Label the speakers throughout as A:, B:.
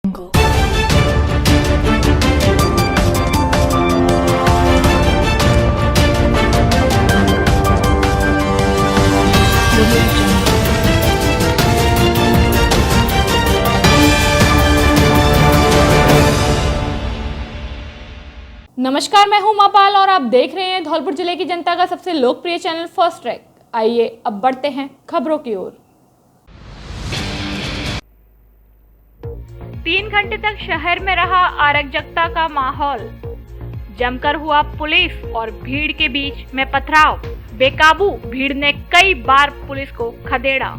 A: नमस्कार, मैं हूं मापाल और आप देख रहे हैं धौलपुर जिले की जनता का सबसे लोकप्रिय चैनल फर्स्ट ट्रैक। आइए अब बढ़ते हैं खबरों की ओर। 3 घंटे तक शहर में रहा अराजकता का माहौल। जमकर हुआ पुलिस और भीड़ के बीच में पथराव। बेकाबू भीड़ ने कई बार पुलिस को खदेड़ा।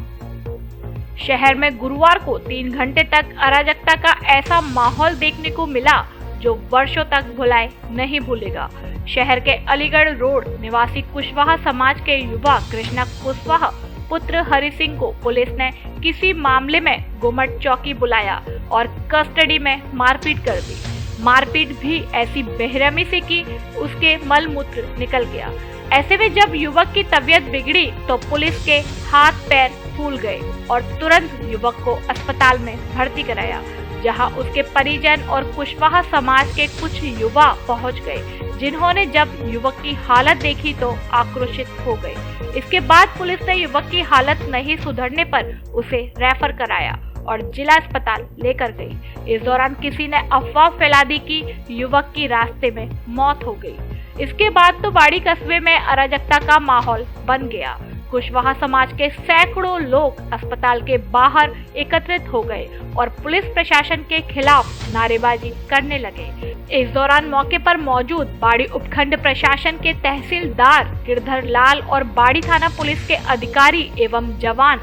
A: शहर में गुरुवार को 3 घंटे तक अराजकता का ऐसा माहौल देखने को मिला जो वर्षों तक भुलाए नहीं भूलेगा। शहर के अलीगढ़ रोड निवासी कुशवाहा समाज के युवा कृष्णा कुशवाहा पुत्र हरि सिंह को पुलिस ने किसी मामले में गुमट चौकी बुलाया और कस्टडी में मारपीट कर दी। मारपीट भी ऐसी बेरहमी से कि उसके मल मूत्र निकल गया। ऐसे में जब युवक की तबीयत बिगड़ी तो पुलिस के हाथ पैर फूल गए और तुरंत युवक को अस्पताल में भर्ती कराया, जहां उसके परिजन और कुशवाहा समाज के कुछ युवा पहुंच गए, जिन्होंने जब युवक की हालत देखी तो आक्रोशित हो गए। इसके बाद पुलिस ने युवक की हालत नहीं सुधरने पर उसे रेफर कराया और जिला अस्पताल लेकर गई। इस दौरान किसी ने अफवाह फैला दी कि युवक की रास्ते में मौत हो गई। इसके बाद तो बाड़ी कस्बे में अराजकता का माहौल बन गया। कुशवाहा समाज के सैकड़ों लोग अस्पताल के बाहर एकत्रित हो गए और पुलिस प्रशासन के खिलाफ नारेबाजी करने लगे। इस दौरान मौके पर मौजूद बाड़ी उपखंड प्रशासन के तहसीलदार गिरधर लाल और बाड़ी थाना पुलिस के अधिकारी एवं जवान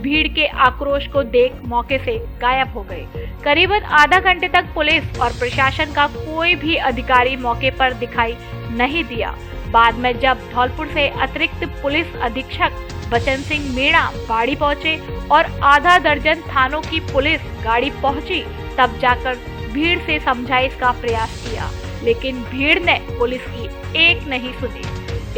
A: भीड़ के आक्रोश को देख मौके से गायब हो गए। करीबन आधा घंटे तक पुलिस और प्रशासन का कोई भी अधिकारी मौके पर दिखाई नहीं दिया। बाद में जब धौलपुर से अतिरिक्त पुलिस अधीक्षक बचन सिंह मीणा बाड़ी पहुंचे और आधा दर्जन थानों की पुलिस गाड़ी पहुंची, तब जाकर भीड़ से समझाइश का प्रयास किया, लेकिन भीड़ ने पुलिस की एक नहीं सुनी।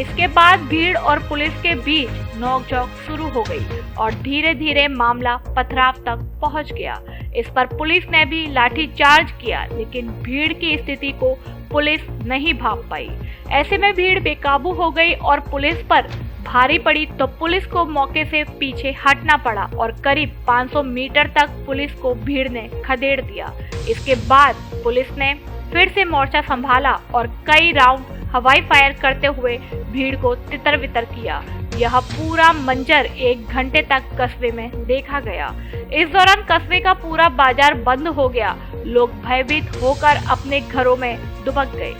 A: इसके बाद भीड़ और पुलिस के बीच नोकझोंक शुरू हो गई और धीरे धीरे मामला पथराव तक पहुंच गया। इस पर पुलिस ने भी लाठीचार्ज किया, लेकिन भीड़ की स्थिति को पुलिस नहीं भांप पाई। ऐसे में भीड़ बेकाबू हो गई और पुलिस पर भारी पड़ी तो पुलिस को मौके से पीछे हटना पड़ा और करीब 500 मीटर तक पुलिस को भीड़ ने खदेड़ दिया। इसके बाद पुलिस ने फिर से मोर्चा संभाला और कई राउंड हवाई फायर करते हुए भीड़ को तितर बितर किया। यह पूरा मंजर 1 घंटे तक कस्बे में देखा गया। इस दौरान कस्बे का पूरा बाजार बंद हो गया। लोग भयभीत होकर अपने घरों में दुबक गए।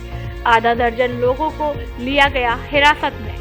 A: आधा दर्जन लोगों को लिया गया हिरासत में।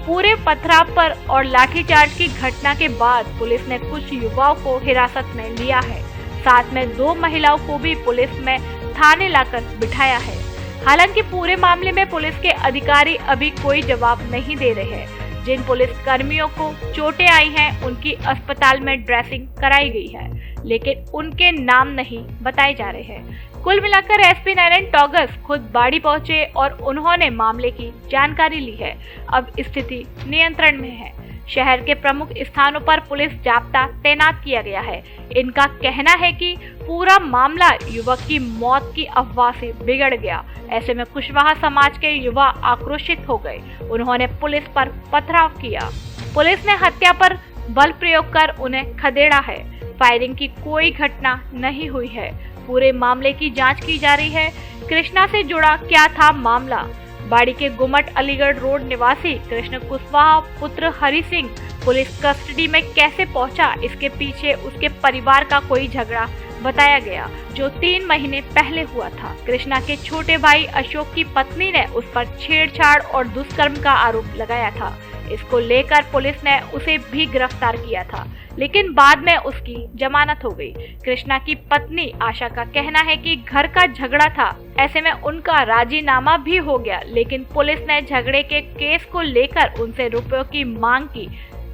A: पूरे पथराव पर और लाठीचार्ज की घटना के बाद पुलिस ने कुछ युवाओं को हिरासत में लिया है। साथ में 2 महिलाओं को भी पुलिस में थाने लाकर बिठाया है। हालांकि पूरे मामले में पुलिस के अधिकारी अभी कोई जवाब नहीं दे रहे हैं। जिन पुलिस कर्मियों को चोटें आई हैं, उनकी अस्पताल में ड्रेसिंग कराई गई है, लेकिन उनके नाम नहीं बताए जा रहे हैं। कुल मिलाकर एसपी नारायण टॉगस खुद बाड़ी पहुंचे और उन्होंने मामले की जानकारी ली है। अब स्थिति नियंत्रण में है। शहर के प्रमुख स्थानों पर पुलिस जाब्ता तैनात किया गया है। इनका कहना है कि पूरा मामला युवक की मौत की अफवाह से बिगड़ गया। ऐसे में कुशवाहा समाज के युवा आक्रोशित हो गए। उन्होंने पुलिस पर पथराव किया। पुलिस ने हत्या पर बल प्रयोग कर उन्हें खदेड़ा है। फायरिंग की कोई घटना नहीं हुई है। पूरे मामले की जांच की जा रही है। कृष्णा से जुड़ा क्या था मामला? बाड़ी के गुमट अलीगढ़ रोड निवासी कृष्ण कुशवाहा पुत्र हरि सिंह पुलिस कस्टडी में कैसे पहुंचा, इसके पीछे उसके परिवार का कोई झगड़ा बताया गया जो 3 महीने पहले हुआ था। कृष्णा के छोटे भाई अशोक की पत्नी ने उस पर छेड़छाड़ और दुष्कर्म का आरोप लगाया था। इसको लेकर पुलिस ने उसे भी गिरफ्तार किया था, लेकिन बाद में उसकी जमानत हो गई। कृष्णा की पत्नी आशा का कहना है कि घर का झगड़ा था, ऐसे में उनका राजीनामा भी हो गया, लेकिन पुलिस ने झगड़े के केस को लेकर उनसे रुपयों की मांग की,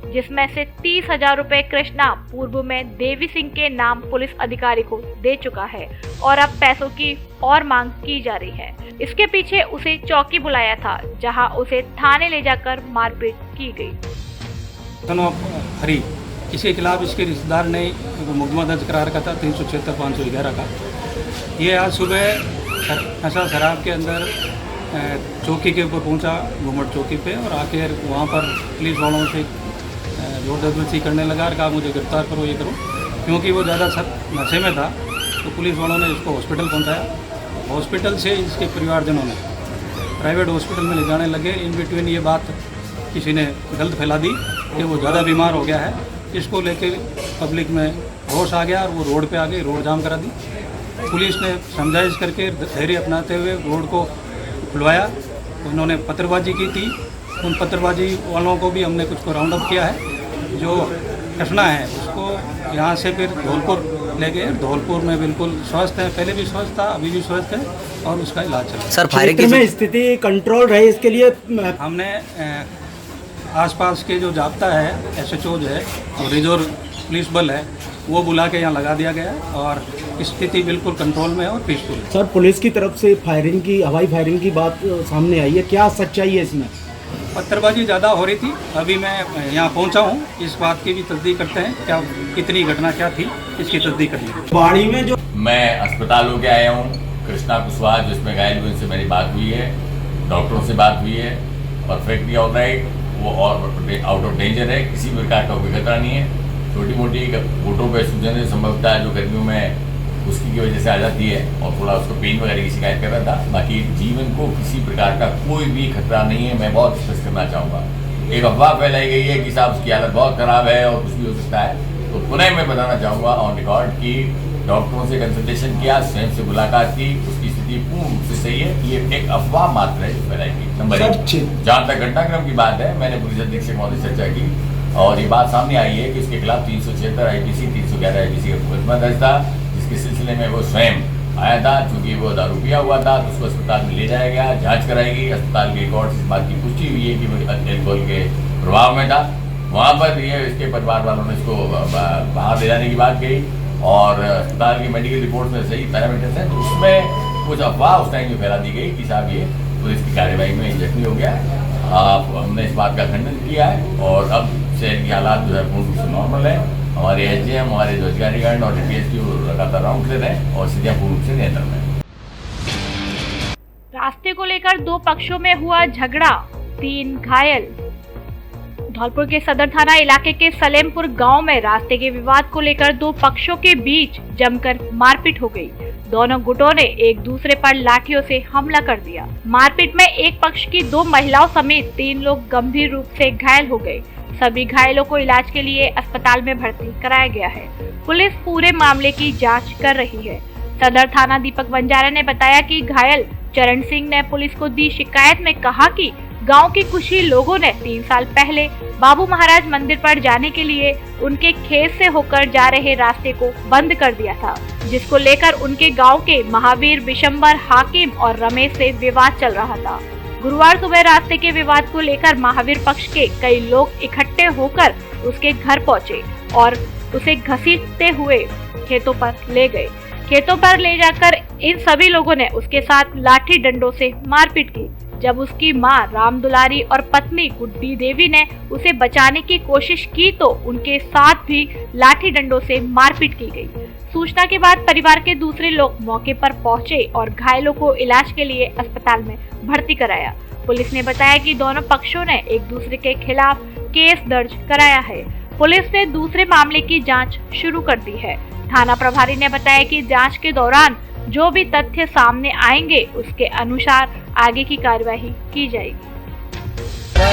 A: जिसमें से 30,000 रुपए कृष्णा पूर्व में देवी सिंह के नाम पुलिस अधिकारी को दे चुका है और अब पैसों की और मांग की जा रही है। इसके पीछे उसे चौकी बुलाया था, जहां उसे थाने ले जाकर मारपीट की गई।
B: हरी इसके खिलाफ इसके रिश्तेदार ने मुकदमा दर्ज करा रखा था 376/511 का। ये आज सुबह नशा शराब के अंदर चौकी के ऊपर पहुंचा, घुमट चौकी पे, और आकर वहाँ पर पुलिस वालों से जोर जबरदस्ती करने लगा और कहा मुझे गिरफ्तार करो, ये करो। क्योंकि वो ज़्यादा नशे में था तो पुलिस वालों ने इसको हॉस्पिटल पहुंचाया। हॉस्पिटल से इसके परिवारजनों ने प्राइवेट हॉस्पिटल में ले जाने लगे। इन बिटवीन ये बात किसी ने गलत फैला दी कि वो ज़्यादा बीमार हो गया है। इसको लेके पब्लिक में होश आ गया और वो रोड पे आ गई, रोड जाम करा दी। पुलिस ने समझाइश करके धैर्य अपनाते हुए रोड को खुलवाया। उन्होंने पत्थरबाजी की थी, उन पत्थरबाजी वालों को भी हमने कुछ को राउंड अप किया है। जो घटना है उसको यहाँ से फिर धौलपुर ले गए। धौलपुर में बिल्कुल स्वस्थ है, पहले भी स्वस्थ था, अभी भी स्वस्थ है और उसका इलाज चल रहा है।
C: सर फायरिंग में स्थिति कंट्रोल रहे, इसके लिए
B: हमने आसपास के जो जाब्ता है, SHO जो है और रिजर्व पुलिस बल है, वो बुला के यहाँ लगा दिया गया है और स्थिति बिल्कुल कंट्रोल में है और पीसफुल है।
C: सर पुलिस की तरफ से फायरिंग की, हवाई फायरिंग की बात सामने आई है, क्या सच्चाई है इसमें?
B: पत्थरबाजी ज़्यादा हो रही थी। अभी मैं यहाँ पहुँचा हूँ, इस बात की भी तस्दीक करते हैं, क्या कितनी घटना क्या थी इसकी तस्दीक करनी है।
C: बाड़ी में जो
D: मैं अस्पताल होके आया हूँ, कृष्णा कुशवाहा जिसमें घायल हुए, उनसे मेरी बात हुई है, डॉक्टरों से बात हुई है, परफेक्टली ऑलराइट, वो और आउट ऑफ डेंजर है, किसी प्रकार का कोई खतरा नहीं है। छोटी मोटी घुटनों पर सूजन संभवता है जो गर्मियों में उसकी की वजह से आ जाती है और थोड़ा उसको पेन वगैरह की शिकायत कर रहा था। बाकी जीवन को किसी प्रकार का कोई भी खतरा नहीं है। मैं बहुत स्पष्ट करना चाहूँगा, एक अफवाह फैलाई गई है कि साहब उसकी हालत बहुत ख़राब है और कुछ भी हो सकता है, तो पुनः मैं बताना चाहूँगा ऑन रिकॉर्ड कि डॉक्टरों से कंसल्टेशन किया, स्वयं से मुलाकात की, उसकी स्थिति पूर्ण रूप से सही है। ये एक अफवाह मात्र है जो फैलाई गई। नंबर 1, जहाँ तक घटनाक्रम की बात है, मैंने पुलिस अधीक्षक महोदय से चर्चा की और ये बात सामने आई है कि उसके खिलाफ 376 IPC 311 IPC का मुकदमा दर्ज था, जिसके सिलसिले में वो स्वयं आया था। चूँकि वो दारू पिया हुआ था तो उसको अस्पताल में ले जाया गया, जांच कराएगी। अस्पताल के रिकॉर्ड से इस बात की पुष्टि हुई है कि वो अल्कोहल के प्रभाव में था। वहाँ पर ये इसके परिवार वालों ने इसको बाहर ले जाने की बात कही और अस्पताल की मेडिकल रिपोर्ट में सही पैरामीटर्स हैं, तो उसमें कुछ अफवाह उस टाइम में फैला दी गई कि साहब ये पुलिस की कार्यवाही में जख्मी हो गया। हमने इस बात का खंडन किया है और अब शहर की हालात जो है पूर्ण रूप से नॉर्मल है। हमारे SGM, हमारे जो अधिकारीगण और DPSP लगातार राउंड ले रहे हैं और स्थितियाँ पूर्ण रूप से नियंत्रण में।
A: रास्ते को लेकर दो पक्षों में हुआ झगड़ा, 3 घायल। धौलपुर के सदर थाना इलाके के सलेमपुर गांव में रास्ते के विवाद को लेकर दो पक्षों के बीच जमकर मारपीट हो गई। दोनों गुटों ने एक दूसरे पर लाठियों से हमला कर दिया। मारपीट में एक पक्ष की 2 महिलाओं समेत 3 लोग गंभीर रूप से घायल हो गए। सभी घायलों को इलाज के लिए अस्पताल में भर्ती कराया गया है। पुलिस पूरे मामले की जांच कर रही है। सदर थाना दीपक बंजारा ने बताया कि घायल चरण सिंह ने पुलिस को दी शिकायत में कहा कि गांव के कुछ ही लोगों ने 3 साल पहले बाबू महाराज मंदिर पर जाने के लिए उनके खेत से होकर जा रहे रास्ते को बंद कर दिया था, जिसको लेकर उनके गांव के महावीर, बिशंबर, हाकिम और रमेश से विवाद चल रहा था। गुरुवार सुबह रास्ते के विवाद को लेकर महावीर पक्ष के कई लोग इकट्ठे होकर उसके घर पहुंचे और उसे घसीटते हुए खेतों पर ले गए। खेतों पर ले जाकर इन सभी लोगों ने उसके साथ लाठी डंडों से मारपीट की। जब उसकी मां राम दुलारी और पत्नी गुड्डी देवी ने उसे बचाने की कोशिश की तो उनके साथ भी लाठी डंडों से मारपीट की गई। सूचना के बाद परिवार के दूसरे लोग मौके पर पहुंचे और घायलों को इलाज के लिए अस्पताल में भर्ती कराया। पुलिस ने बताया कि दोनों पक्षों ने एक दूसरे के खिलाफ केस दर्ज कराया है। पुलिस ने दूसरे मामले की जांच शुरू कर दी है। थाना प्रभारी ने बताया कि जांच के दौरान जो भी तथ्य सामने आएंगे उसके अनुसार आगे की कार्यवाही की जाएगी।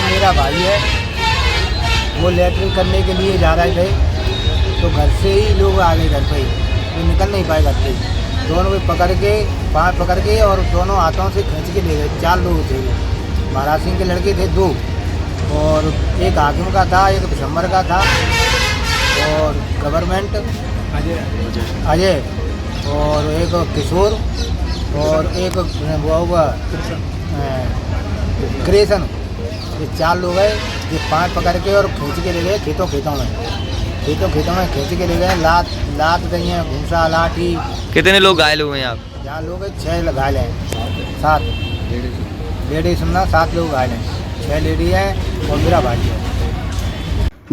E: मेरा भाई है, वो लैट्रिन करने के लिए जा रहे थे तो घर से ही लोग आ गए घर पे, वो निकल नहीं पाए घर से। दोनों को पकड़ के, पाँव पकड़ के और दोनों हाथों से खींच के ले गए। 4 लोग थे, महाराज सिंह के लड़के थे 2 और एक हाकिम का था, एक दिसंबर का था और गवर्नमेंट अजय और एक किशोर और एक वो हुआ क्रेशन। ये 4 लोग हैं, ये 5 पकड़ के और खींच के ले गए खेतों में खींच के ले गए। लात गई हैं, घूसा, लाठी।
F: कितने लोग घायल हुए हैं आप?
E: यहाँ लोग 6 घायल हैं, 7 लेडीज सुनना, 7 लोग घायल हैं, 6 लेडी हैं और मेरा भाई है।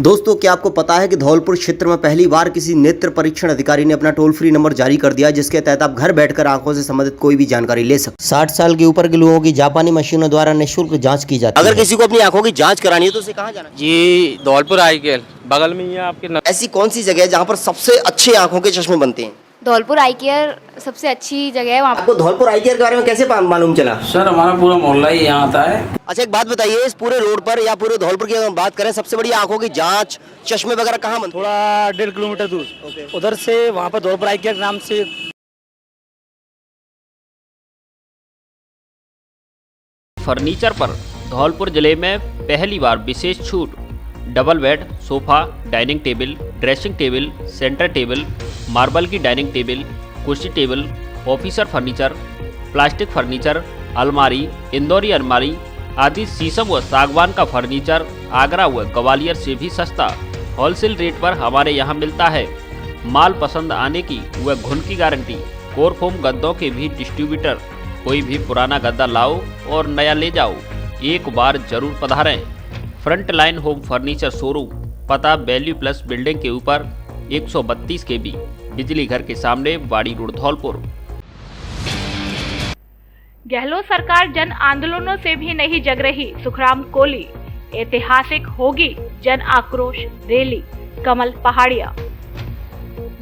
G: दोस्तों, क्या आपको पता है कि धौलपुर क्षेत्र में पहली बार किसी नेत्र परीक्षण अधिकारी ने अपना टोल फ्री नंबर जारी कर दिया, जिसके तहत आप घर बैठकर आंखों से संबंधित कोई भी जानकारी ले सकते। 60 साल के ऊपर के लोगों की जापानी मशीनों द्वारा निःशुल्क जांच की जाती है। अगर किसी को अपनी आंखों की जांच करानी है तो उसे कहाँ जाना है?
H: जी धौलपुर आई केयर बगल में ही है आपके।
G: ऐसी कौन सी जगह है जहाँ पर सबसे अच्छे आंखों के चश्मे बनते हैं?
I: धौलपुर आई केयर सबसे अच्छी जगह है। वहाँ
G: आपको धौलपुर आई केयर के बारे में कैसे मालूम चला?
H: सर हमारा पूरा मोहल्ला ही यहाँ आता है।
G: अच्छा, एक बात बताइए, इस पूरे रोड पर या पूरे धौलपुर की अगर बात करें, सबसे बड़ी आंखों की जांच चश्मे वगैरह कहाँ बनते हैं?
J: थोड़ा 1.5 किलोमीटर दूर उधर से, वहाँ पर धौलपुर आई केयर नाम से।
K: फर्नीचर पर धौलपुर जिले में पहली बार विशेष छूट। Double bed, sofa, dining table, dressing table, centre table, marble की डाइनिंग टेबल, कुर्सी table, officer furniture, plastic furniture, अलमारी, इंदौरी अलमारी आदि शीशम व सागवान का फर्नीचर आगरा व ग्वालियर से भी सस्ता होलसेल रेट पर हमारे यहाँ मिलता है। माल पसंद आने की व घुन की गारंटी। कोरफोम गद्दों के भी डिस्ट्रीब्यूटर। कोई भी पुराना गद्दा लाओ और नया ले जाओ, एक बार जरूर पधारें। Front line home furniture showroom, पता वैल्यू प्लस बिल्डिंग के ऊपर 132 kb, बिजली घर के सामने, बाड़ी रोड, धौलपुर।
A: गहलोत सरकार जन आंदोलनों से भी नहीं जग रही। सुखराम कोली। ऐतिहासिक होगी जन आक्रोश रैली। कमल पहाड़िया।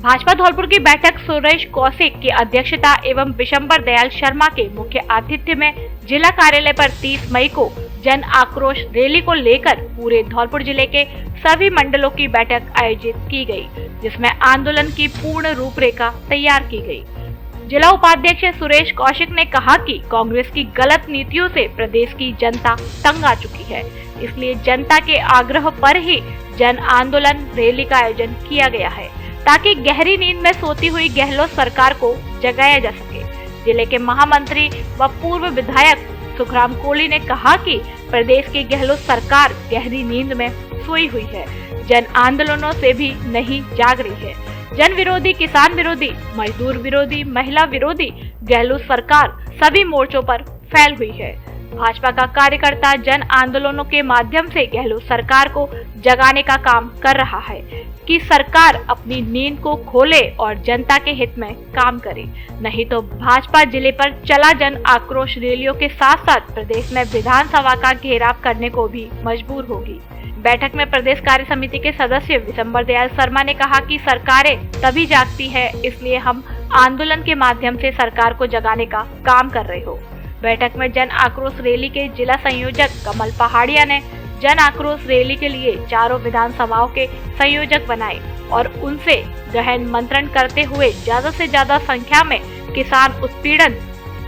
A: भाजपा धौलपुर की बैठक सुरेश कौशिक की अध्यक्षता एवं विशंबर दयाल शर्मा के मुख्य आतिथ्य में जिला कार्यालय पर 30 मई को जन आक्रोश रैली को लेकर पूरे धौलपुर जिले के सभी मंडलों की बैठक आयोजित की गई, जिसमें आंदोलन की पूर्ण रूपरेखा तैयार की गई। जिला उपाध्यक्ष सुरेश कौशिक ने कहा कि कांग्रेस की गलत नीतियों से प्रदेश की जनता तंग आ चुकी है, इसलिए जनता के आग्रह पर ही जन आंदोलन रैली का आयोजन किया गया है, ताकि गहरी नींद में सोती हुई गहलोत सरकार को जगाया जा सके। जिले के महामंत्री व पूर्व विधायक सुखराम कोली ने कहा कि प्रदेश की गहलोत सरकार गहरी नींद में सोई हुई है, जन आंदोलनों से भी नहीं जाग रही है। जन विरोधी, किसान विरोधी, मजदूर विरोधी, महिला विरोधी गहलोत सरकार सभी मोर्चों पर फैल हुई है। भाजपा का कार्यकर्ता जन आंदोलनों के माध्यम से गहलोत सरकार को जगाने का काम कर रहा है कि सरकार अपनी नींद को खोले और जनता के हित में काम करे, नहीं तो भाजपा जिले पर चला जन आक्रोश रैलियों के साथ साथ प्रदेश में विधानसभा का घेराव करने को भी मजबूर होगी। बैठक में प्रदेश कार्य समिति के सदस्य विशंबर दयाल शर्मा ने कहा कि सरकारें तभी जागती है, इसलिए हम आंदोलन के माध्यम से सरकार को जगाने का काम कर रहे हो। बैठक में जन आक्रोश रैली के जिला संयोजक कमल पहाड़िया ने जन आक्रोश रैली के लिए चारों विधानसभाओं के संयोजक बनाए और उनसे गहन मंत्रण करते हुए ज्यादा से ज्यादा संख्या में किसान उत्पीड़न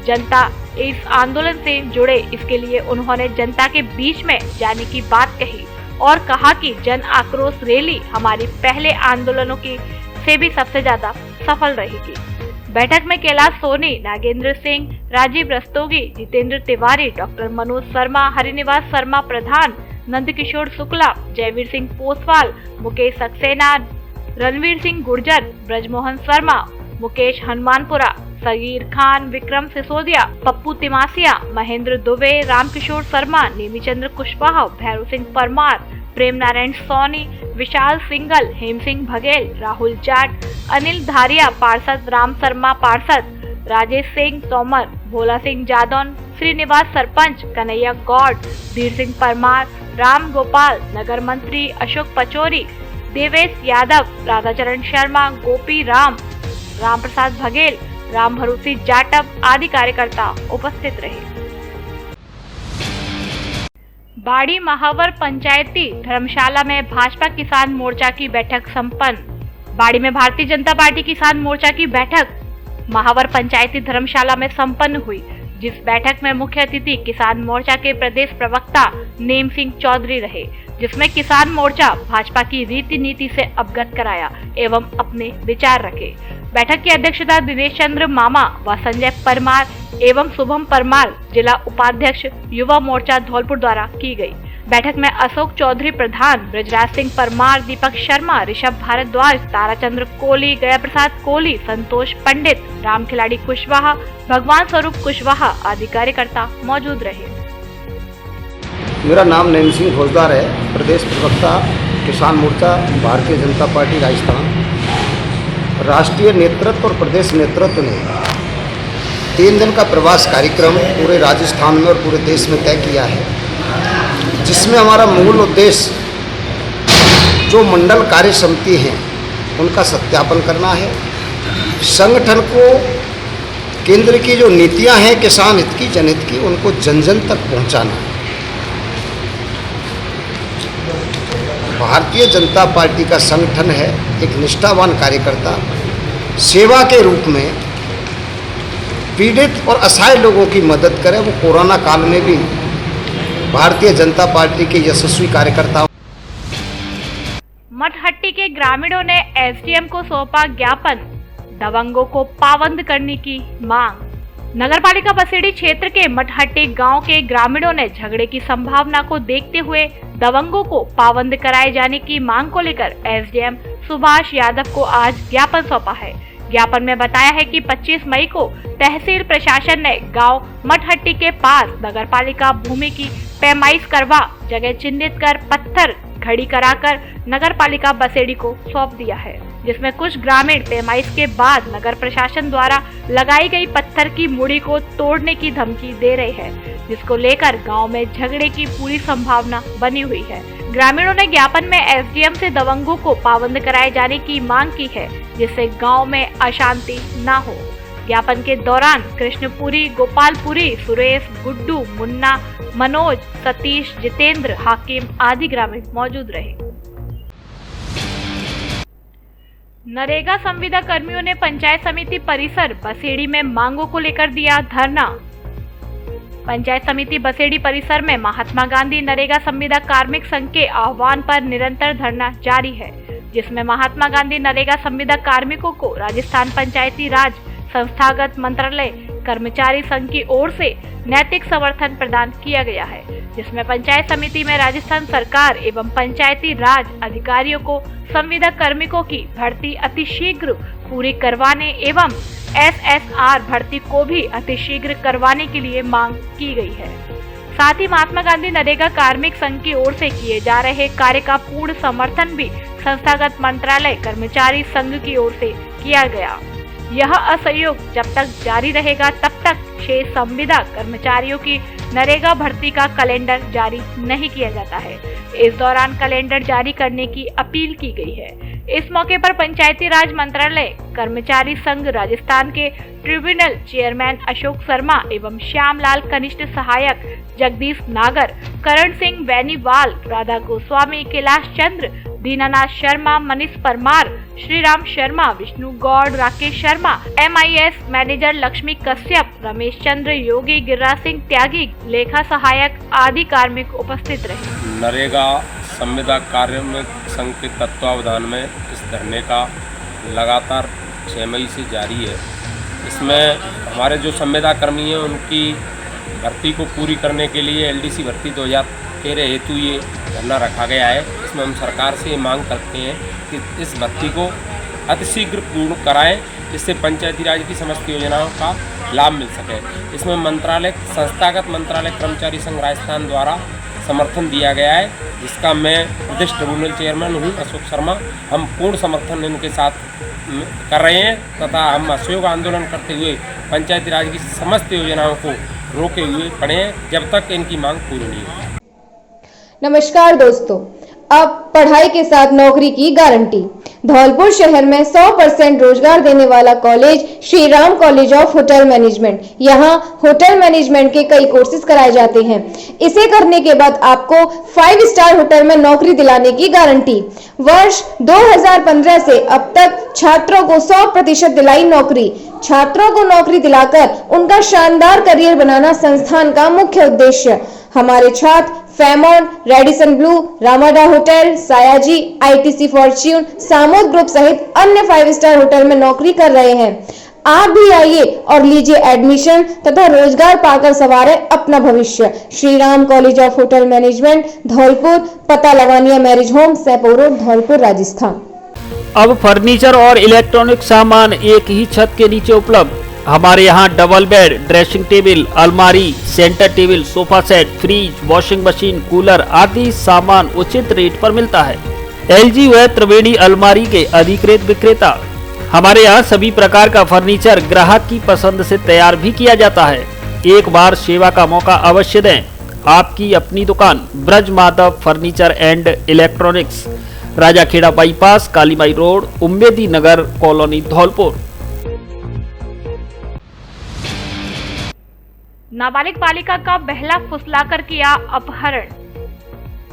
A: जनता इस आंदोलन से जुड़े, इसके लिए उन्होंने जनता के बीच में जाने की बात कही और कहा कि जन आक्रोश रैली हमारी पहले आंदोलनों की से भी सबसे ज्यादा सफल रहेगी। बैठक में कैलाश सोनी, नागेंद्र सिंह, राजीव रस्तोगी, जितेंद्र तिवारी, डॉक्टर मनोज शर्मा, हरिनिवास शर्मा प्रधान, नंदकिशोर शुक्ला, जयवीर सिंह पोसवाल, मुकेश सक्सेना, रणवीर सिंह गुर्जर, ब्रजमोहन शर्मा, मुकेश हनुमानपुरा, सगीर खान, विक्रम सिसोदिया, पप्पू तिमासिया, महेंद्र दुबे, रामकिशोर शर्मा, नेमीचंद्र कुशवाहा, भैरव सिंह परमार, प्रेम नारायण सोनी, विशाल सिंगल, हेम सिंह बघेल, राहुल जाट, अनिल धारिया पार्षद, राम शर्मा पार्षद, राजेश सिंह तोमर, भोला सिंह जादौन, श्रीनिवास सरपंच, कन्हैया गौड़, धीर सिंह परमार, राम गोपाल, नगर मंत्री अशोक पचौरी, देवेश यादव, राधाचरण शर्मा, गोपी राम, राम प्रसाद बघेल, राम भरोसी जाटव आदि कार्यकर्ता उपस्थित रहे। बाड़ी महावर पंचायती धर्मशाला में भाजपा किसान मोर्चा की बैठक संपन्न। बाड़ी में भारतीय जनता पार्टी किसान मोर्चा की बैठक महावर पंचायती धर्मशाला में संपन्न हुई, जिस बैठक में मुख्य अतिथि किसान मोर्चा के प्रदेश प्रवक्ता नेम सिंह चौधरी रहे, जिसमें किसान मोर्चा भाजपा की रीति नीति से अवगत कराया एवं अपने विचार रखे। बैठक की अध्यक्षता दिनेश चंद्र मामा व संजय परमार एवं शुभम परमार जिला उपाध्यक्ष युवा मोर्चा धौलपुर द्वारा की गई। बैठक में अशोक चौधरी प्रधान, ब्रजराज सिंह परमार, दीपक शर्मा, ऋषभ भारद्वाज, ताराचंद्र कोहली, गया प्रसाद कोहली, संतोष पंडित, राम खिलाड़ी कुशवाहा, भगवान स्वरूप कुशवाहा आदि कार्यकर्ता मौजूद रहे।
E: मेरा नाम नैन सिंह फौजदार है, प्रदेश प्रवक्ता
C: किसान मोर्चा भारतीय जनता पार्टी राजस्थान राष्ट्रीय नेतृत्व और प्रदेश नेतृत्व ने 3 दिन का प्रवास कार्यक्रम पूरे राजस्थान में और पूरे देश में तय किया है, जिसमें हमारा मूल उद्देश्य जो मंडल कार्य समिति हैं उनका सत्यापन करना है। संगठन को केंद्र की जो नीतियां हैं किसान हित की, जनहित की, उनको जन जन तक पहुंचाना है। भारतीय जनता पार्टी का संगठन है एक निष्ठावान कार्यकर्ता, सेवा के रूप में पीड़ित और असहाय लोगों की मदद करे। वो कोरोना काल में भी भारतीय जनता पार्टी के यशस्वी कार्यकर्ता।
A: मटहट्टी के ग्रामीणों ने एसडीएम को सौंपा ज्ञापन, दबंगों को पाबंद करने की मांग। नगरपालिका बसेड़ी क्षेत्र के मटहट्टी गांव के ग्रामीणों ने झगड़े की संभावना को देखते हुए दबंगों को पाबंद कराए जाने की मांग को लेकर एसडीएम सुभाष यादव को आज ज्ञापन सौंपा है। ज्ञापन में बताया है कि 25 मई को तहसील प्रशासन ने गांव मटहट्टी के पास नगरपालिका भूमि की पैमाइश करवा जगह चिन्हित कर पत्थर खड़ी कराकर नगरपालिका बसेड़ी को सौंप दिया है, जिसमें कुछ ग्रामीण पैमाइश के बाद नगर प्रशासन द्वारा लगाई गई पत्थर की मुड़ी को तोड़ने की धमकी दे रहे हैं, जिसको लेकर गांव में झगड़े की पूरी संभावना बनी हुई है। ग्रामीणों ने ज्ञापन में एसडीएम से दबंगों को पाबंद कराए जाने की मांग की है, जिससे गांव में अशांति न हो। ज्ञापन के दौरान कृष्णपुरी, गोपालपुरी, सुरेश, गुड्डू, मुन्ना, मनोज, सतीश, जितेंद्र, हाकिम आदि ग्रामीण मौजूद रहे। नरेगा संविदा कर्मियों ने पंचायत समिति परिसर बसेड़ी में मांगों को लेकर दिया धरना। पंचायत समिति बसेड़ी परिसर में महात्मा गांधी नरेगा संविदा कार्मिक संघ के आह्वान पर निरंतर धरना जारी है, जिसमें महात्मा गांधी नरेगा संविदा कार्मिकों को राजस्थान पंचायती राज संस्थागत मंत्रालय कर्मचारी संघ की ओर से नैतिक समर्थन प्रदान किया गया है, जिसमें पंचायत समिति में राजस्थान सरकार एवं पंचायती राज अधिकारियों को संविदा कार्मिकों की भर्ती अतिशीघ्र पूरी करवाने एवं एसएसआर भर्ती को भी अतिशीघ्र करवाने के लिए मांग की गई है। साथ ही महात्मा गांधी नरेगा कार्मिक संघ की ओर से किए जा रहे कार्य का पूर्ण समर्थन भी संस्थागत मंत्रालय कर्मचारी संघ की ओर से किया गया। यह असहयोग जब तक जारी रहेगा तब तक 6 संविदा कर्मचारियों की नरेगा भर्ती का कैलेंडर जारी नहीं किया जाता है। इस दौरान कैलेंडर जारी करने की अपील की गई है। इस मौके पर पंचायती राज मंत्रालय कर्मचारी संघ राजस्थान के ट्रिब्यूनल चेयरमैन अशोक शर्मा एवं श्यामलाल कनिष्ठ सहायक जगदीश नागर, करण सिंह बेनीवाल, राधा गोस्वामी, कैलाश चंद्र, दीनानाथ शर्मा, मनीष परमार, श्रीराम शर्मा, विष्णु गौड़, राकेश शर्मा, MIS मैनेजर लक्ष्मी कश्यप, रमेश चंद्र योगी, गिरिराज सिंह त्यागी, लेखा सहायक आदि कार्मिक उपस्थित रहे।
H: नरेगा संविदा कार्मिक संघ के तत्वावधान में इस धरने का लगातार 6 मई से जारी है। इसमें हमारे जो संविदा कर्मी हैं उनकी भर्ती को पूरी करने के लिए LDC भर्ती 2013 हेतु ये धरना रखा गया है। इसमें हम सरकार से मांग करते हैं कि इस भर्ती को अतिशीघ्र पूर्ण कराएं, जिससे पंचायती राज की समस्त योजनाओं का लाभ मिल सके। इसमें मंत्रालय संस्थागत मंत्रालय कर्मचारी संघ राजस्थान द्वारा समर्थन दिया गया है, जिसका मैं प्रदेश ट्रिब्यूनल चेयरमैन हूँ अशोक शर्मा। हम पूर्ण समर्थन इनके साथ कर रहे हैं तथा हम असहयोग आंदोलन करते हुए पंचायती राज की समस्त योजनाओं को रोके हुए पड़े हैं जब तक इनकी मांग पूरी नहीं होगी।
L: नमस्कार दोस्तों, अब पढ़ाई के साथ नौकरी की गारंटी। धौलपुर शहर में 100% रोजगार देने वाला college Shri Ram college of hotel management. यहाँ होटल मैनेजमेंट के कई कोर्सेज कराए जाते हैं। इसे करने के बाद आपको 5 स्टार होटल में नौकरी दिलाने की गारंटी। वर्ष 2015 से अब तक छात्रों को 100% दिलाई नौकरी। छात्रों को नौकरी दिलाकर उनका शानदार करियर बनाना संस्थान का मुख्य उद्देश्य। हमारे छात्र Fairmont, Radisson Blu, Ramada hotel, Sayaji, ITC Fortune, Samode group सहित अन्य 5 स्टार होटल में नौकरी कर रहे हैं। आप भी आइए और लीजिए एडमिशन तथा रोजगार पाकर संवारे अपना भविष्य। Shri Ram college of hotel management, Dholpur, पता Lavania marriage home, Saipur road, Dholpur, Rajasthan.
K: अब फर्नीचर और इलेक्ट्रॉनिक सामान एक ही छत के नीचे उपलब्ध। हमारे यहाँ डबल बेड, ड्रेसिंग टेबल, अलमारी, centre table, sofa set, fridge, washing machine, cooler आदि सामान उचित रेट पर मिलता है। LG व त्रिवेणी अलमारी के अधिकृत विक्रेता। हमारे यहाँ सभी प्रकार का फर्नीचर ग्राहक की पसंद से तैयार भी किया जाता है। एक बार सेवा का मौका अवश्य दें। आपकी अपनी दुकान Braj Madhav furniture and electronics, Rajakhera bypass, Kalibai road, Ummedi Nagar colony, Dholpur.
A: नाबालिग बालिका का बहला फुसलाकर किया अपहरण।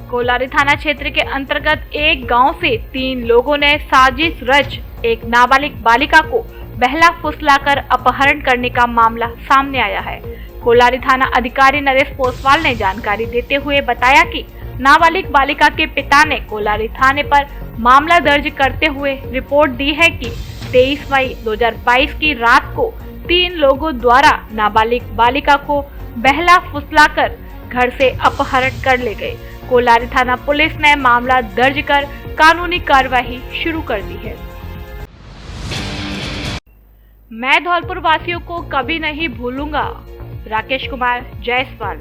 A: कोलारी थाना क्षेत्र के अंतर्गत एक गांव से 3 लोगों ने साजिश रच एक नाबालिग बालिका को बहला फुसलाकर अपहरण करने का मामला सामने आया है। कोलारी थाना अधिकारी नरेश पोसवाल ने जानकारी देते हुए बताया कि नाबालिग बालिका के पिता ने कोलारी थाने पर मामला दर्ज करते हुए रिपोर्ट दी है कि 23 मई 2022 की रात को 3 लोगों द्वारा नाबालिग बालिका को बहला फुसलाकर घर से अपहरण कर ले गए। कोलारी थाना पुलिस ने मामला दर्ज कर कानूनी कार्रवाई शुरू कर दी है। मैं धौलपुर वासियों को कभी नहीं भूलूंगा, राकेश कुमार जायसवाल।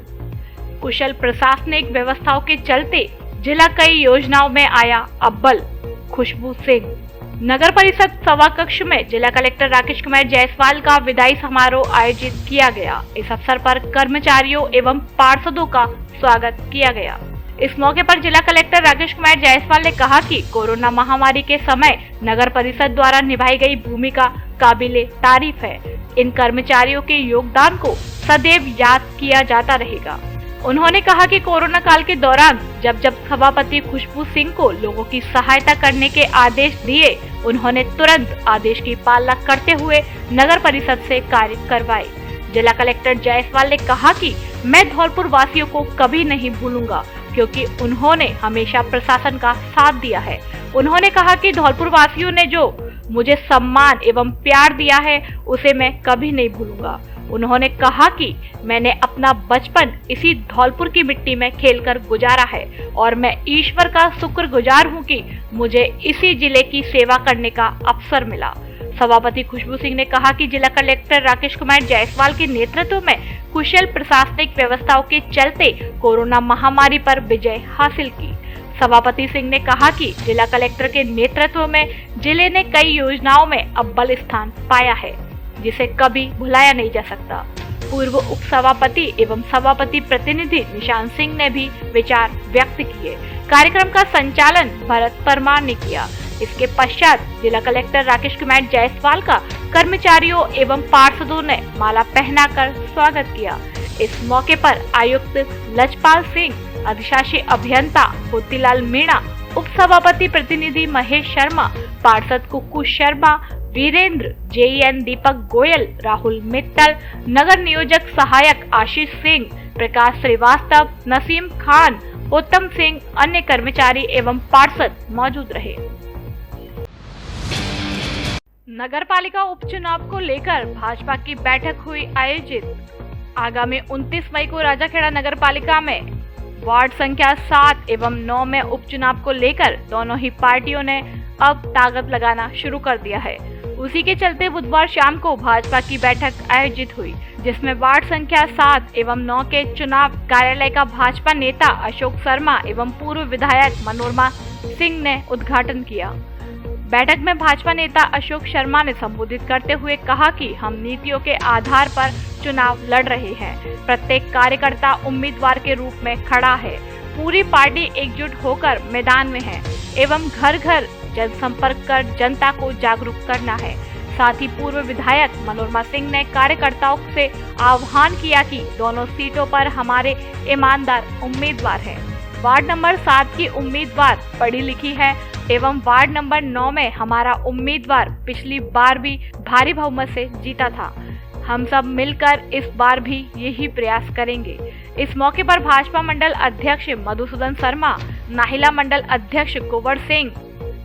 A: कुशल प्रशासनिक व्यवस्थाओं के चलते जिला कई योजनाओं में आया अव्वल, खुशबू सिंह। नगर परिषद सभाकक्ष में जिला कलेक्टर राकेश कुमार जायसवाल का विदाई समारोह आयोजित किया गया। इस अवसर पर कर्मचारियों एवं पार्षदों का स्वागत किया गया। इस मौके पर जिला कलेक्टर राकेश कुमार जायसवाल ने कहा कि कोरोना महामारी के समय नगर परिषद द्वारा निभाई गई भूमिका काबिले तारीफ है। इन कर्मचारियों के योगदान को सदैव याद किया जाता रहेगा। उन्होंने कहा कि कोरोना काल के दौरान जब सभापति खुशबू सिंह को लोगों की सहायता करने के आदेश दिए, उन्होंने तुरंत आदेश की पालना करते हुए नगर परिषद से कार्य करवाए। जिला कलेक्टर जायसवाल ने कहा कि मैं धौलपुर वासियों को कभी नहीं भूलूंगा, क्योंकि उन्होंने हमेशा प्रशासन का साथ दिया है। उन्होंने कहा कि धौलपुर वासियों ने जो मुझे सम्मान एवं प्यार दिया है, उसे मैं कभी नहीं भूलूंगा। उन्होंने कहा कि मैंने अपना बचपन इसी धौलपुर की मिट्टी में खेलकर गुजारा है और मैं ईश्वर का शुक्रगुजार हूं कि मुझे इसी जिले की सेवा करने का अवसर मिला। सभापति खुशबू सिंह ने कहा कि जिला कलेक्टर राकेश कुमार जायसवाल के नेतृत्व में कुशल प्रशासनिक व्यवस्थाओं के चलते कोरोना महामारी पर विजय हासिल की। सभापति सिंह ने कहा कि जिला कलेक्टर के नेतृत्व में जिले ने कई योजनाओं में अव्वल स्थान पाया है, जिसे कभी भुलाया नहीं जा सकता। पूर्व उप सभापति एवं सभापति प्रतिनिधि निशांत सिंह ने भी विचार व्यक्त किए। कार्यक्रम का संचालन भरत परमार ने किया। इसके पश्चात जिला कलेक्टर राकेश कुमार जायसवाल का कर्मचारियों एवं पार्षदों ने माला पहनाकर स्वागत किया। इस मौके पर आयुक्त लजपाल सिंह, अधिशासी अभियंता मोतीलाल मीणा, उप सभापति प्रतिनिधि महेश शर्मा, पार्षद कुक्कू शर्मा, वीरेंद्र, JN दीपक गोयल, राहुल मित्तल, नगर नियोजक सहायक आशीष सिंह, प्रकाश श्रीवास्तव, नसीम खान, उत्तम सिंह, अन्य कर्मचारी एवं पार्षद मौजूद रहे। नगरपालिका उपचुनाव को लेकर भाजपा की बैठक हुई आयोजित। आगामी 29 मई को राजाखेड़ा नगरपालिका में वार्ड संख्या 7 एवं 9 में उपचुनाव को लेकर दोनों ही पार्टियों ने अब ताकत लगाना शुरू कर दिया है। उसी के चलते बुधवार शाम को भाजपा की बैठक आयोजित हुई, जिसमें वार्ड संख्या 7 एवं 9 के चुनाव कार्यालय का भाजपा नेता अशोक शर्मा एवं पूर्व विधायक मनोरमा सिंह ने उद्घाटन किया। बैठक में भाजपा नेता अशोक शर्मा ने संबोधित करते हुए कहा कि हम नीतियों के आधार पर चुनाव लड़ रहे हैं। प्रत्येक कार्यकर्ता उम्मीदवार के रूप में खड़ा है। पूरी पार्टी एकजुट होकर मैदान में है एवं घर घर जनसंपर्क कर जनता को जागरूक करना है। साथ ही पूर्व विधायक मनोरमा सिंह ने कार्यकर्ताओं से आह्वान किया कि दोनों सीटों पर हमारे ईमानदार उम्मीदवार हैं। वार्ड नंबर 7 की उम्मीदवार पढ़ी लिखी है एवं वार्ड नंबर 9 में हमारा उम्मीदवार पिछली बार भी भारी बहुमत से जीता था। हम सब मिलकर इस बार भी यही प्रयास करेंगे। इस मौके पर भाजपा मंडल अध्यक्ष मधुसूदन शर्मा, नाहिला मंडल अध्यक्ष कुंवर सिंह,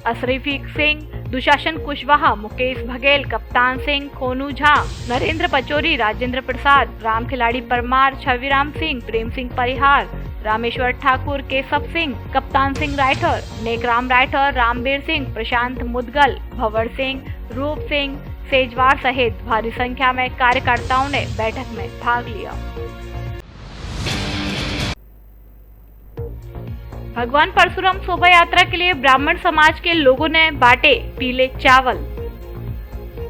A: अशरीफी सिंह, दुशासन कुशवाहा, मुकेश बघेल, कप्तान सिंह, खोनू झा, नरेंद्र पचौरी, राजेंद्र प्रसाद, राम खिलाड़ी परमार, छविराम सिंह, प्रेम सिंह परिहार, रामेश्वर ठाकुर, केशव सिंह, कप्तान सिंह राठौर, नेकराम राठौर, रामवीर सिंह, प्रशांत मुदगल, भंवर सिंह, रूप सिंह, सेजवार सहित भारी संख्या में कार्यकर्ताओं ने बैठक में भाग लिया। भगवान परशुराम शोभा यात्रा के लिए ब्राह्मण समाज के लोगों ने बांटे पीले चावल।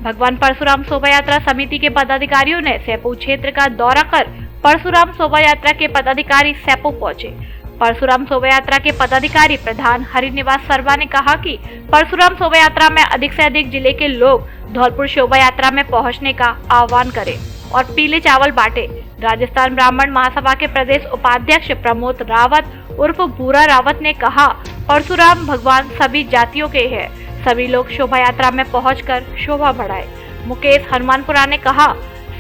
A: भगवान परशुराम शोभा यात्रा समिति के पदाधिकारियों ने सैपो क्षेत्र का दौरा कर परशुराम शोभा यात्रा के पदाधिकारी सैपो पहुंचे। परशुराम शोभा यात्रा के पदाधिकारी प्रधान हरिनिवास शर्मा ने कहा कि परशुराम शोभा यात्रा में अधिक से अधिक जिले के लोग धौलपुर शोभा यात्रा में पहुंचने का आह्वान करें और पीले चावल बांटे। राजस्थान ब्राह्मण महासभा के प्रदेश उपाध्यक्ष प्रमोद रावत उर्फ भूरा रावत ने कहा, परशुराम भगवान सभी जातियों के हैं, सभी लोग शोभा यात्रा में पहुंचकर शोभा बढ़ाए। मुकेश हनुमानपुरा ने कहा,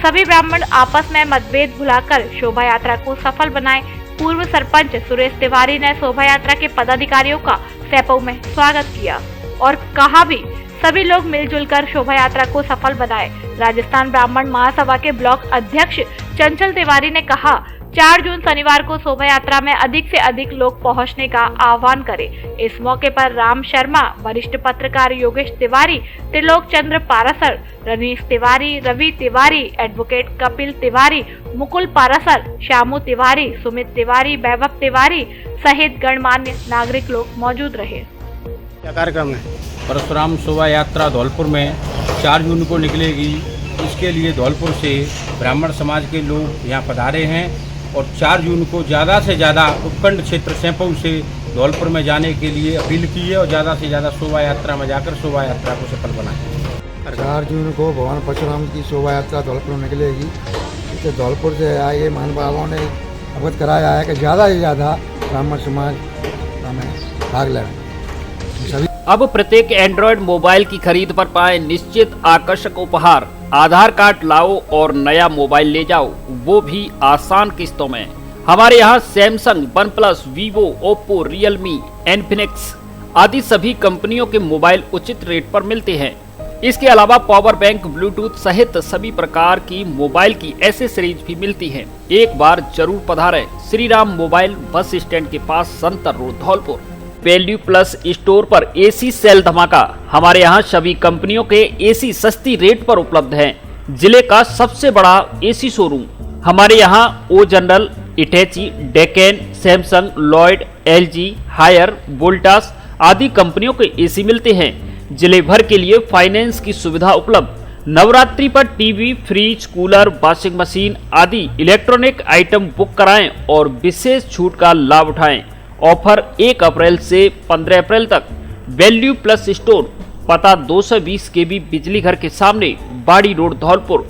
A: सभी ब्राह्मण आपस में मतभेद भुलाकर शोभा यात्रा को सफल बनाए। पूर्व सरपंच सुरेश तिवारी ने शोभा यात्रा के पदाधिकारियों का सैपो में स्वागत किया और कहा भी सभी लोग मिलजुल कर शोभा यात्रा को सफल बनाए। राजस्थान ब्राह्मण महासभा के ब्लॉक अध्यक्ष चंचल तिवारी ने कहा, 4 जून शनिवार को शोभा यात्रा में अधिक से अधिक लोग पहुंचने का आह्वान करें। इस मौके पर राम शर्मा, वरिष्ठ पत्रकार योगेश तिवारी, त्रिलोक चंद्र पारासर, रनीश तिवारी, रवि तिवारी, एडवोकेट कपिल तिवारी, मुकुल पारासर, श्यामू तिवारी, सुमित तिवारी, वैभव तिवारी सहित गणमान्य नागरिक लोग मौजूद रहे।
B: क्या कार्यक्रम है? परशुराम शोभा यात्रा धौलपुर में 4 जून को निकलेगी। इसके लिए धौलपुर से ब्राह्मण समाज के लोग यहाँ पधारे हैं और 4 जून को ज़्यादा से ज़्यादा उपखंड क्षेत्र सैपो से धौलपुर में जाने के लिए अपील की है और ज़्यादा से ज़्यादा शोभा यात्रा में जाकर शोभा यात्रा को सफल बनाएं।
E: 4 जून को भगवान परशुराम की शोभा यात्रा धौलपुर में निकलेगी। इससे धौलपुर से आए महानुभावों ने अवगत कराया है कि ज़्यादा से ज़्यादा ब्राह्मण समाज में भाग लें।
K: अब प्रत्येक एंड्रॉयड मोबाइल की खरीद पर पाएं निश्चित आकर्षक उपहार। आधार कार्ड लाओ और नया मोबाइल ले जाओ, वो भी आसान किस्तों में। हमारे यहाँ Samsung, OnePlus, Vivo, Oppo, Realme, Infinix आदि सभी कंपनियों के मोबाइल उचित रेट पर मिलते हैं। इसके अलावा पावर बैंक, ब्लूटूथ सहित सभी प्रकार की मोबाइल की एसेसरीज भी मिलती हैं। एक बार जरूर पधारें Shri Ram mobile bus stand के पास, Santar road, Dholpur. Value plus store पर एसी सेल धमाका। हमारे यहाँ सभी कंपनियों के एसी सस्ती रेट पर उपलब्ध हैं। जिले का सबसे बड़ा एसी शोरूम। हमारे यहाँ O General, Hitachi, Daikin, Samsung, Lloyd, LG, Haier, Voltas आदि कंपनियों के एसी मिलते हैं। जिले भर के लिए फाइनेंस की सुविधा उपलब्ध। नवरात्रि पर TV, fridge, cooler, washing machine आदि इलेक्ट्रॉनिक आइटम बुक कराएं और विशेष छूट का लाभ उठाएं। ऑफर 1 अप्रैल से 15 अप्रैल तक। वैल्यू प्लस स्टोर, पता 220 केबी बिजली घर के सामने, बाड़ी रोड, धौलपुर।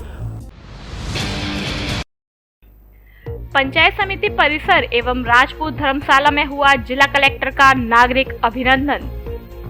A: पंचायत समिति परिसर एवं राजपूत धर्मशाला में हुआ जिला कलेक्टर का नागरिक अभिनंदन।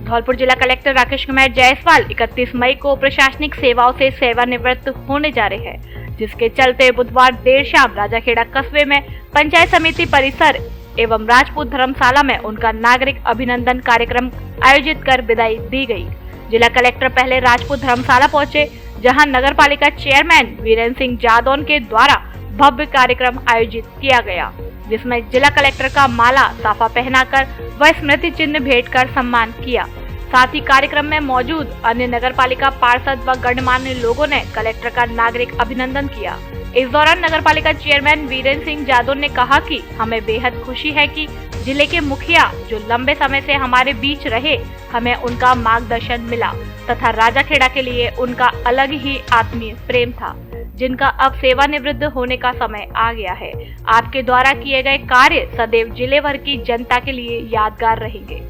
A: धौलपुर जिला कलेक्टर राकेश कुमार जायसवाल 31 मई को प्रशासनिक सेवाओं से सेवानिवृत्त होने जा रहे हैं, जिसके चलते बुधवार देर शाम राजाखेड़ा कस्बे में पंचायत समिति परिसर एवं राजपूत धर्मशाला में उनका नागरिक अभिनंदन कार्यक्रम आयोजित कर विदाई दी गई। जिला कलेक्टर पहले राजपूत धर्मशाला पहुंचे, जहां नगर पालिका चेयरमैन वीरेंद्र सिंह जादौन के द्वारा भव्य कार्यक्रम आयोजित किया गया, जिसमें जिला कलेक्टर का माला साफा पहनाकर व स्मृति चिन्ह भेंट कर सम्मान किया। साथ ही कार्यक्रम में मौजूद अन्य नगर पालिका पार्षद व गणमान्य लोगों ने कलेक्टर का नागरिक अभिनंदन किया। इस दौरान नगर पालिका चेयरमैन वीरेंद्र सिंह जादौन ने कहा कि हमें बेहद खुशी है कि जिले के मुखिया जो लंबे समय से हमारे बीच रहे, हमें उनका मार्गदर्शन मिला तथा राजाखेड़ा के लिए उनका अलग ही आत्मीय प्रेम था, जिनका अब सेवानिवृत्त होने का समय आ गया है। आपके द्वारा किए गए कार्य सदैव जिले भर की जनता के लिए यादगार रहेंगे।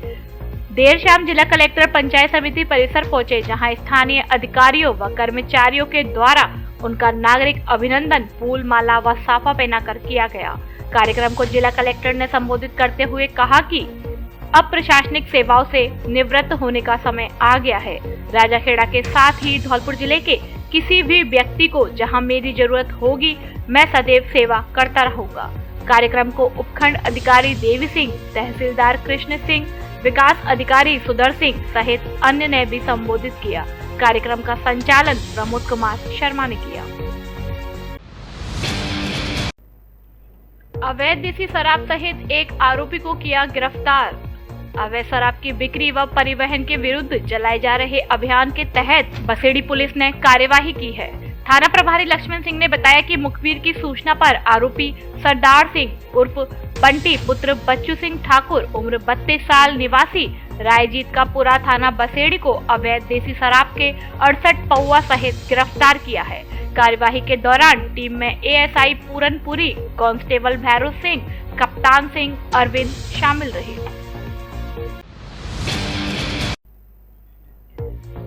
A: देर शाम जिला कलेक्टर पंचायत समिति परिसर पहुंचे, जहां स्थानीय अधिकारियों व कर्मचारियों के द्वारा उनका नागरिक अभिनंदन फूल माला व साफा पहनाकर किया गया। कार्यक्रम को जिला कलेक्टर ने संबोधित करते हुए कहा कि अब प्रशासनिक सेवाओं से निवृत्त होने का समय आ गया है। राजाखेड़ा के साथ ही धौलपुर जिले के किसी भी व्यक्ति को जहां मेरी जरूरत होगी, मैं सदैव सेवा करता रहूंगा। कार्यक्रम को उपखंड अधिकारी देवी सिंह, तहसीलदार कृष्ण सिंह, विकास अधिकारी सुधर सिंह सहित अन्य ने भी संबोधित किया। कार्यक्रम का संचालन प्रमोद कुमार शर्मा ने किया। अवैध देसी शराब सहित एक आरोपी को किया गिरफ्तार। अवैध शराब की बिक्री व परिवहन के विरुद्ध चलाए जा रहे अभियान के तहत बसेड़ी पुलिस ने कार्यवाही की है। थाना प्रभारी लक्ष्मण सिंह ने बताया कि मुखबिर की सूचना पर आरोपी सरदार सिंह उर्फ बंटी पुत्र बच्चू सिंह ठाकुर उम्र 32 साल निवासी रायजीत का पुरा थाना बसेड़ी को अवैध देसी शराब के 68 पौवा सहित गिरफ्तार किया है। कार्यवाही के दौरान टीम में एएसआई पूरनपुरी, कांस्टेबल भैरव सिंह, कप्तान सिंह, अरविंद शामिल रहे।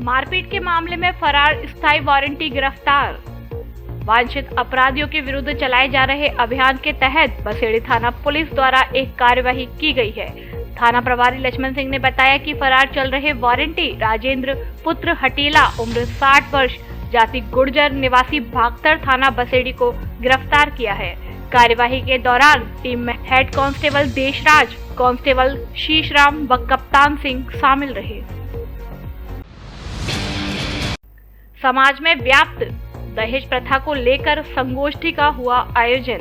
A: मारपीट के मामले में फरार स्थायी वारंटी गिरफ्तार। वांछित अपराधियों के विरुद्ध चलाए जा रहे अभियान के तहत बसेड़ी थाना पुलिस द्वारा एक कार्यवाही की गई है। थाना प्रभारी लक्ष्मण सिंह ने बताया कि फरार चल रहे वारंटी राजेंद्र पुत्र हटीला उम्र 60 वर्ष, जाति गुर्जर, निवासी भागतर थाना बसेड़ी को गिरफ्तार किया है। कार्यवाही के दौरान टीम में head constable Deshraj, constable Sheeshram व कप्तान सिंह शामिल रहे। समाज में व्याप्त दहेज प्रथा को लेकर संगोष्ठी का हुआ आयोजन।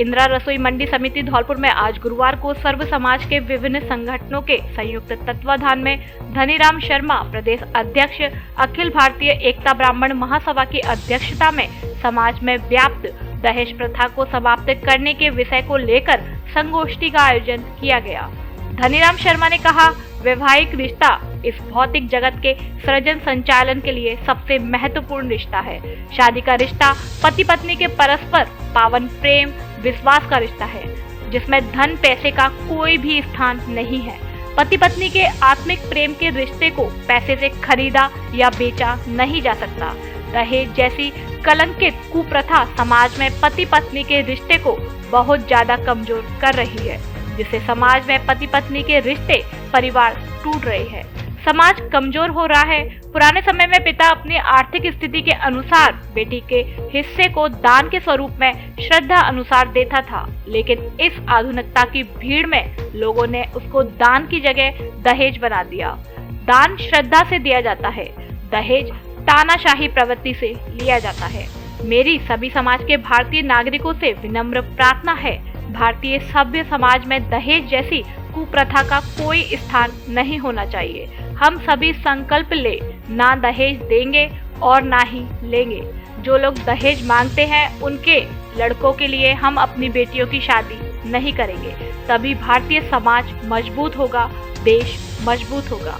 A: इंदिरा रसोई मंडी समिति धौलपुर में आज गुरुवार को सर्व समाज के विभिन्न संगठनों के संयुक्त तत्वाधान में धनीराम शर्मा प्रदेश अध्यक्ष, अखिल भारतीय एकता ब्राह्मण महासभा की अध्यक्षता में समाज में व्याप्त दहेज प्रथा को समाप्त करने के विषय को लेकर संगोष्ठी का आयोजन किया गया। धनीराम शर्मा ने कहा, वैवाहिक रिश्ता इस भौतिक जगत के सृजन संचालन के लिए सबसे महत्वपूर्ण रिश्ता है। शादी का रिश्ता पति पत्नी के परस्पर पावन प्रेम विश्वास का रिश्ता है, जिसमें धन पैसे का कोई भी स्थान नहीं है। पति पत्नी के आत्मिक प्रेम के रिश्ते को पैसे से खरीदा या बेचा नहीं जा सकता। दहेज जैसी कलंकित कुप्रथा समाज में पति पत्नी के रिश्ते को बहुत ज्यादा कमजोर कर रही है, जिससे समाज में पति पत्नी के रिश्ते, परिवार टूट रहे हैं। समाज कमजोर हो रहा है। पुराने समय में पिता अपनी आर्थिक स्थिति के अनुसार बेटी के हिस्से को दान के स्वरूप में श्रद्धा अनुसार देता था, लेकिन इस आधुनिकता की भीड़ में लोगों ने उसको दान की जगह दहेज बना दिया। दान श्रद्धा से दिया जाता है, दहेज तानाशाही प्रवृत्ति से लिया जाता है। मेरी सभी समाज के भारतीय नागरिकों से विनम्र प्रार्थना है, भारतीय सभ्य समाज में दहेज जैसी कुप्रथा का कोई स्थान नहीं होना चाहिए। हम सभी संकल्प ले, ना दहेज देंगे और ना ही लेंगे। जो लोग दहेज मांगते हैं उनके लड़कों के लिए हम अपनी बेटियों की शादी नहीं करेंगे। तभी भारतीय समाज मजबूत होगा, देश मजबूत होगा।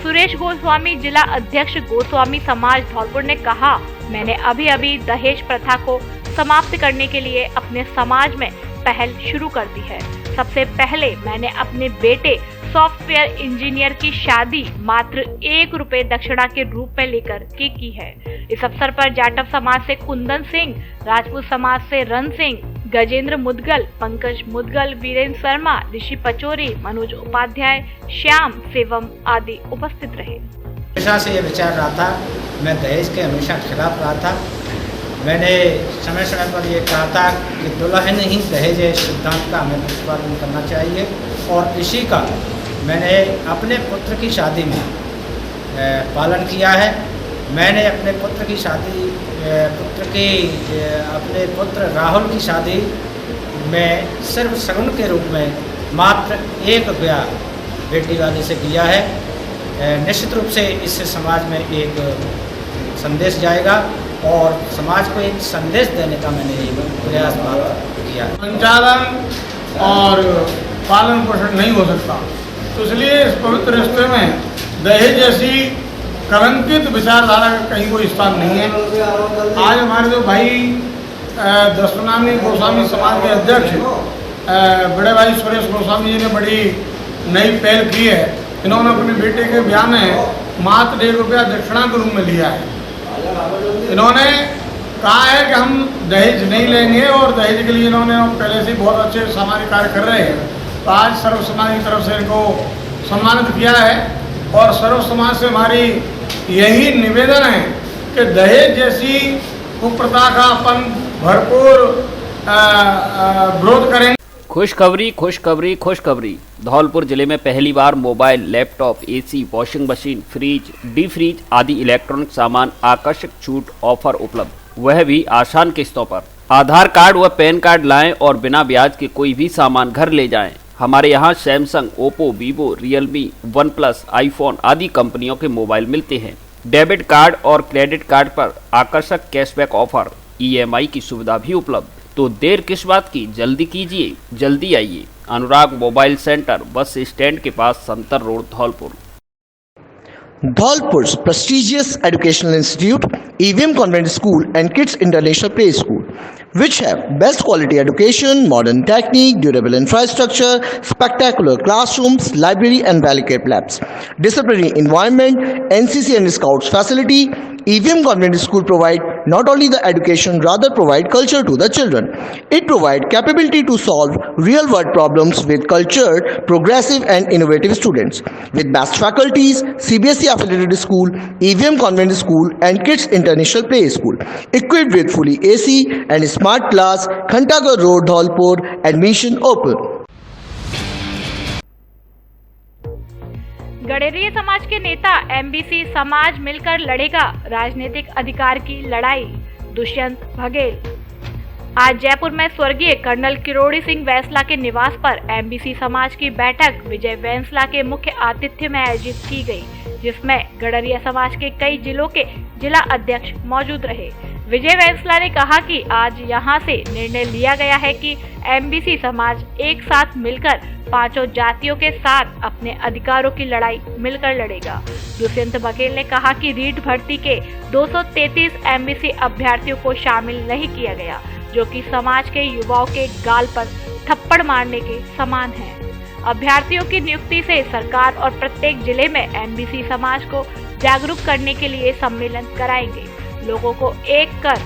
A: सुरेश गोस्वामी, जिला अध्यक्ष गोस्वामी समाज धौलपुर ने कहा, मैंने अभी अभी दहेज प्रथा को समाप्त करने के लिए अपने समाज में पहल शुरू कर दी है। सबसे पहले मैंने अपने बेटे सॉफ्टवेयर इंजीनियर की शादी मात्र 1 रुपए दक्षिणा के रूप में लेकर की है। इस अवसर पर जाटव समाज से कुंदन सिंह, राजपूत समाज से रन सिंह, गजेंद्र मुदगल, पंकज मुदगल, वीरेंद्र शर्मा, ऋषि पचोरी, मनोज उपाध्याय, श्याम सेवम आदि उपस्थित रहे।
E: हमेशा से ये विचार रहा था, मैं दहेज के हमेशा खिलाफ रहा था। मैंने समय समय पर ये कहा था कि दुल्हन ही दहेज सिद्धांत का हमें प्रतिपादन करना चाहिए, और इसी का मैंने अपने पुत्र की शादी में पालन किया है। मैंने अपने पुत्र की शादी अपने पुत्र राहुल की शादी में सिर्फ सगुन के रूप में मात्र 1 रुपया बेटी वाले से किया है। निश्चित रूप से इससे समाज में एक संदेश जाएगा और समाज को एक संदेश देने का मैंने प्रयास किया है।
M: संचालन और पालन पोषण नहीं हो सकता, तो इसलिए इस पवित्र रिश्ते में दहेज जैसी कलंकित विचारधारा का कहीं कोई स्थान नहीं है। आज हमारे जो भाई दशनामी गोस्वामी समाज के अध्यक्ष बड़े भाई सुरेश गोस्वामी जी ने बड़ी नई पहल की है। इन्होंने अपने बेटे के ब्याह में मात्र 1 रुपया दक्षिणा के रूप में लिया है। इन्होंने कहा है कि हम दहेज नहीं लेंगे, और दहेज के लिए इन्होंने पहले से बहुत अच्छे सामाजिक कार्य कर रहे हैं। तो आज सर्व समाज की तरफ से इनको सम्मानित किया है, और सर्व समाज से हमारी यही निवेदन है कि दहेज जैसी कुप्रथा का अपन भरपूर विरोध करेंगे।
K: खुशखबरी खुशखबरी खुशखबरी। धौलपुर जिले में पहली बार mobile, laptop, AC, washing machine, fridge, D fridge आदि इलेक्ट्रॉनिक सामान आकर्षक छूट ऑफर उपलब्ध, वह भी आसान किस्तों पर। आधार कार्ड व पैन कार्ड लाएं और बिना ब्याज के कोई भी सामान घर ले जाएं। हमारे यहाँ Samsung, Oppo, Vivo, Realme, one plus, iPhone आदि कंपनियों के मोबाइल मिलते हैं। डेबिट कार्ड और क्रेडिट कार्ड पर आकर्षक कैशबैक ऑफर, EMI की सुविधा भी उपलब्ध। तो देर किस बात की, जल्दी कीजिए, जल्दी आइए। Anurag mobile centre, bus stand के पास, Santar road, Dholpur.
N: Dholpur's prestigious educational institute, EVM Convent School and Kids International Play School, which have best quality education, modern technique, durable infrastructure, spectacular classrooms, library and well-equipped labs, disciplinary environment, NCC and Scouts facility. EVM Convent School provide not only the education, rather provide culture to the children. It provide capability to solve real-world problems with cultured, progressive and innovative students. With best faculties, CBSE affiliated school, EVM Convent School and Kids International Play School, equipped with fully AC and smart class, Khantagar Road, Dholpur, admission open.
A: गडेरिया समाज के नेता MBC समाज मिलकर लड़ेगा राजनीतिक अधिकार की लड़ाई, दुष्यंत बघेल। आज जयपुर में स्वर्गीय कर्नल किरोड़ी सिंह वैंसला के निवास पर MBC समाज की बैठक विजय वैंसला के मुख्य आतिथ्य में आयोजित की गई, जिसमें गडरिया समाज के कई जिलों के जिला अध्यक्ष मौजूद रहे। विजय वैंसला ने कहा कि आज यहां से निर्णय लिया गया है कि MBC समाज एक साथ मिलकर पांचों जातियों के साथ अपने अधिकारों की लड़ाई मिलकर लड़ेगा। दुष्यंत बघेल ने कहा कि रीट भर्ती के 233 MBC अभ्यर्थियों को शामिल नहीं किया गया, जो कि समाज के युवाओं के गाल पर थप्पड़ मारने के समान है। अभ्यर्थियों की नियुक्ति से सरकार और प्रत्येक जिले में MBC समाज को जागरूक करने के लिए सम्मेलन कराएंगे। लोगों को एक कर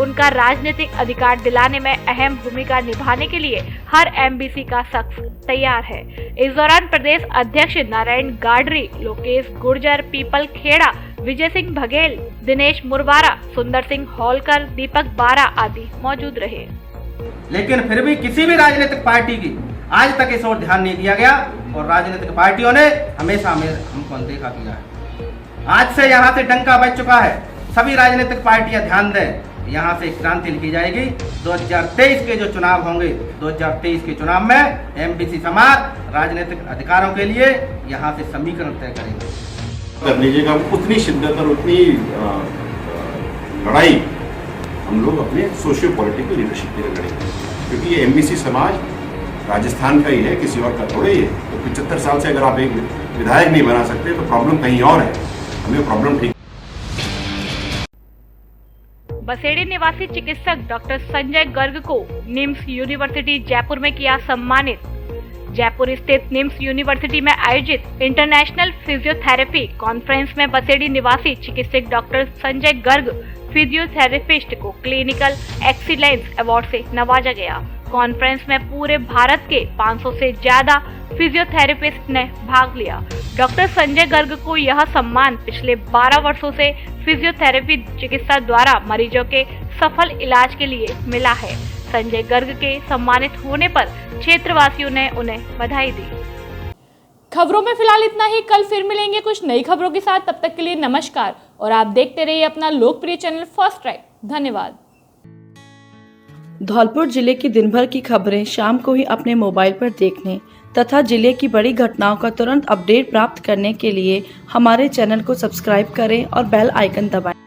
A: उनका राजनीतिक अधिकार दिलाने में अहम भूमिका निभाने के लिए हर MBC का शख्स तैयार है। इस दौरान प्रदेश अध्यक्ष नारायण गाडरी, लोकेश गुर्जर, पीपल खेड़ा, विजय सिंह बघेल, दिनेश मुरवारा, सुंदर सिंह होलकर, दीपक बारा आदि मौजूद रहे।
O: लेकिन फिर भी किसी भी राजनीतिक पार्टी की आज तक इस ओर ध्यान नहीं दिया गया और राजनीतिक पार्टियों ने हमेशा हमको अनदेखा किया है। आज से यहाँ से डंका बज चुका है, सभी राजनीतिक पार्टियां ध्यान दें, यहाँ से क्रांति लिखी जाएगी। 2023 के जो चुनाव होंगे, 2023 के चुनाव में MBC समाज राजनीतिक अधिकारों के लिए यहाँ से समीकरण तय करेंगे।
P: कर लीजिएगा, उतनी शिद्दत और उतनी लड़ाई हम लोग अपने सोशियो पॉलिटिकल लीडरशिप के लिए लड़ेंगे, क्योंकि ये MBC समाज राजस्थान का ही है, किसी और का थोड़ा ही है। तो 75 साल से अगर आप एक विधायक नहीं बना सकते तो प्रॉब्लम कहीं और है, हमें प्रॉब्लम ठीक।
A: बसेड़ी निवासी चिकित्सक डॉक्टर संजय गर्ग को निम्स यूनिवर्सिटी जयपुर में किया सम्मानित। जयपुर स्थित निम्स यूनिवर्सिटी में आयोजित इंटरनेशनल फिजियोथेरेपी कॉन्फ्रेंस में बसेड़ी निवासी चिकित्सक डॉक्टर संजय गर्ग फिजियोथेरेपिस्ट को क्लिनिकल एक्सीलेंस अवार्ड से नवाजा गया। कॉन्फ्रेंस में पूरे भारत के 500 से ज्यादा फिजियोथेरेपिस्ट ने भाग लिया। डॉक्टर संजय गर्ग को यह सम्मान पिछले 12 वर्षों से फिजियोथेरेपी चिकित्सा द्वारा मरीजों के सफल इलाज के लिए मिला है। संजय गर्ग के सम्मानित होने पर क्षेत्रवासियों ने उन्हें बधाई दी।
Q: खबरों में फिलहाल इतना ही। कल फिर मिलेंगे कुछ नई खबरों के साथ। तब तक के लिए नमस्कार और आप देखते रहिए अपना लोकप्रिय चैनल फर्स्ट राइट। धन्यवाद।
R: धौलपुर जिले की दिन भर की खबरें शाम को ही अपने मोबाइल पर देखने तथा जिले की बड़ी घटनाओं का तुरंत अपडेट प्राप्त करने के लिए हमारे चैनल को सब्सक्राइब करें और बेल आइकन दबाएं।